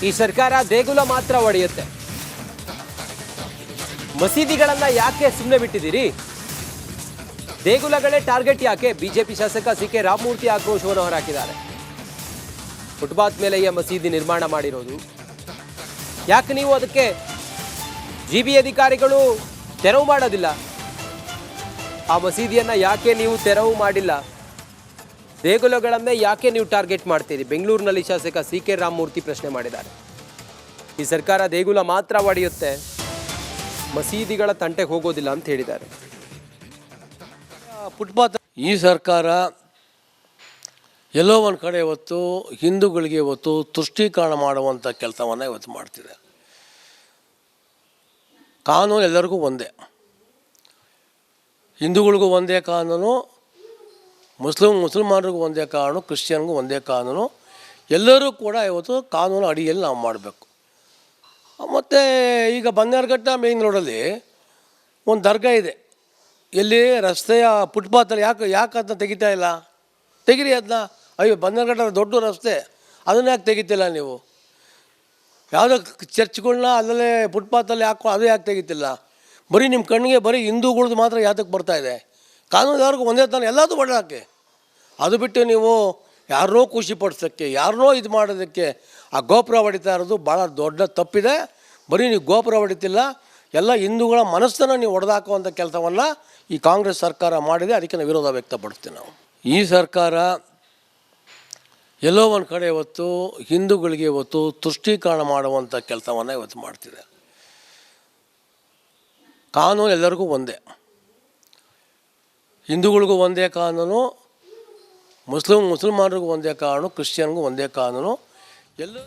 ಈ ಸರ್ಕಾರ ದೇಗುಲ ಮಾತ್ರ ಒಡೆಯುತ್ತೆ. ಮಸೀದಿಗಳನ್ನ ಯಾಕೆ ಸುಮ್ಮನೆ ಬಿಟ್ಟಿದ್ದೀರಿ? ದೇಗುಲಗಳೇ ಟಾರ್ಗೆಟ್ ಯಾಕೆ? ಬಿಜೆಪಿ ಶಾಸಕ ಸಿ ಕೆ ರಾಮಮೂರ್ತಿ ಆಕ್ರೋಶವನ್ನು ಹೊರಹಾಕಿದ್ದಾರೆ. ಫುಟ್ಪಾತ್ ಮೇಲೆ ಈ ಮಸೀದಿ ನಿರ್ಮಾಣ ಮಾಡಿರೋದು ಯಾಕೆ ನೀವು ಅದಕ್ಕೆ ಜಿಬಿ ಅಧಿಕಾರಿಗಳು ತೆರವು ಮಾಡೋದಿಲ್ಲ? ಆ ಮಸೀದಿಯನ್ನ ಯಾಕೆ ನೀವು ತೆರವು ಮಾಡಿಲ್ಲ? ದೇಗುಲಗಳನ್ನೇ ಯಾಕೆ ನೀವು ಟಾರ್ಗೆಟ್ ಮಾಡ್ತೀರಿ? ಬೆಂಗಳೂರಿನಲ್ಲಿ ಶಾಸಕ ಸಿ ಕೆ ರಾಮಮೂರ್ತಿ ಪ್ರಶ್ನೆ ಮಾಡಿದ್ದಾರೆ. ಈ ಸರ್ಕಾರ ದೇಗುಲ ಮಾತ್ರ ಒಡೆಯುತ್ತೆ, ಮಸೀದಿಗಳ ತಂಟೆಗೆ ಹೋಗೋದಿಲ್ಲ ಅಂತ ಹೇಳಿದ್ದಾರೆ. ಫುಟ್ಪಾತ್ ಈ ಸರ್ಕಾರ ಎಲ್ಲೋ ಒಂದು ಕಡೆ ಇವತ್ತು ಹಿಂದೂಗಳಿಗೆ ಇವತ್ತು ತುಷ್ಟೀಕರಣ ಮಾಡುವಂಥ ಕೆಲಸವನ್ನು ಇವತ್ತು ಮಾಡ್ತಿದೆ. ಕಾನೂನು ಎಲ್ಲರಿಗೂ ಒಂದೇ, ಹಿಂದೂಗಳಿಗೂ ಒಂದೇ ಕಾನೂನು, ಮುಸಲ್ಮಾನರಿಗೂ ಒಂದೇ ಕಾನೂನು, ಕ್ರಿಶ್ಚಿಯನ್ಗೂ ಒಂದೇ ಕಾನೂನು. ಎಲ್ಲರೂ ಕೂಡ ಇವತ್ತು ಕಾನೂನು ಅಡಿಯಲ್ಲಿ ನಾವು ಮಾಡಬೇಕು. ಮತ್ತು ಈಗ ಬನ್ನೇರುಘಟ್ಟ ಮೇನ್ ರೋಡಲ್ಲಿ ಒಂದು ದರ್ಗಾ ಇದೆ, ಎಲ್ಲಿ ರಸ್ತೆಯ ಫುಟ್ಪಾತಲ್ಲಿ ಯಾಕೆ ಅದನ್ನ ತೆಗಿತಾ ಇಲ್ಲ? ತೆಗಿರಿ ಅದನ್ನ. ಅಯ್ಯೋ, ಬನ್ನೇರುಘಟ್ಟ ದೊಡ್ಡ ರಸ್ತೆ, ಅದನ್ನ ಯಾಕೆ ತೆಗಿತಿಲ್ಲ ನೀವು? ಯಾವುದೋ ಚರ್ಚ್ಗಳನ್ನ ಅಲ್ಲಲ್ಲೇ ಫುಟ್ಪಾತಲ್ಲಿ ಅದು ಯಾಕೆ ತೆಗಿತಿಲ್ಲ? ಬರೀ ನಿಮ್ಮ ಕಣ್ಣಿಗೆ ಬರೀ ಹಿಂದೂಗಳ್ದು ಮಾತ್ರ ಯಾತಕ್ಕೆ ಬರ್ತಾಯಿದೆ? ಕಾನೂನು ಯಾರಿಗೂ ಒಂದೇ ತಾನೆ, ಎಲ್ಲದೂ ಬಡಾಕೆ. ಅದು ಬಿಟ್ಟು ನೀವು ಯಾರನ್ನೋ ಖುಷಿ ಪಡಿಸೋಕ್ಕೆ, ಯಾರನ್ನೋ ಇದು ಮಾಡೋದಕ್ಕೆ ಆ ಗೋಪುರ ಹೊಡಿತಾ ಇರೋದು ಭಾಳ ದೊಡ್ಡ ತಪ್ಪಿದೆ. ಬರೀ ನೀವು ಗೋಪುರ ಹೊಡಿತಿಲ್ಲ, ಎಲ್ಲ ಹಿಂದೂಗಳ ಮನಸ್ಸನ್ನು ನೀವು ಹೊಡೆದಾಕುವಂಥ ಕೆಲಸವನ್ನು ಈ ಕಾಂಗ್ರೆಸ್ ಸರ್ಕಾರ ಮಾಡಿದೆ. ಅದಕ್ಕೆ ನಾವು ವಿರೋಧ ವ್ಯಕ್ತಪಡಿಸ್ತೀವಿ. ನಾವು ಈ ಸರ್ಕಾರ ಎಲ್ಲೋ ಒಂದು ಕಡೆ ಇವತ್ತು ಹಿಂದೂಗಳಿಗೆ ಇವತ್ತು ತುಷ್ಟೀಕರಣ ಮಾಡುವಂಥ ಕೆಲಸವನ್ನು ಇವತ್ತು ಮಾಡ್ತಿದೆ. ಕಾನೂನು ಎಲ್ಲರಿಗೂ ಒಂದೇ, ಹಿಂದೂಗಳಿಗೂ ಒಂದೇ ಕಾನೂನು, ಮುಸಲ್ಮಾನರಿಗೂ ಒಂದೇ ಕಾನೂನು, ಕ್ರಿಶ್ಚಿಯನ್ಗೂ ಒಂದೇ ಕಾನೂನು. ಎಲ್ಲ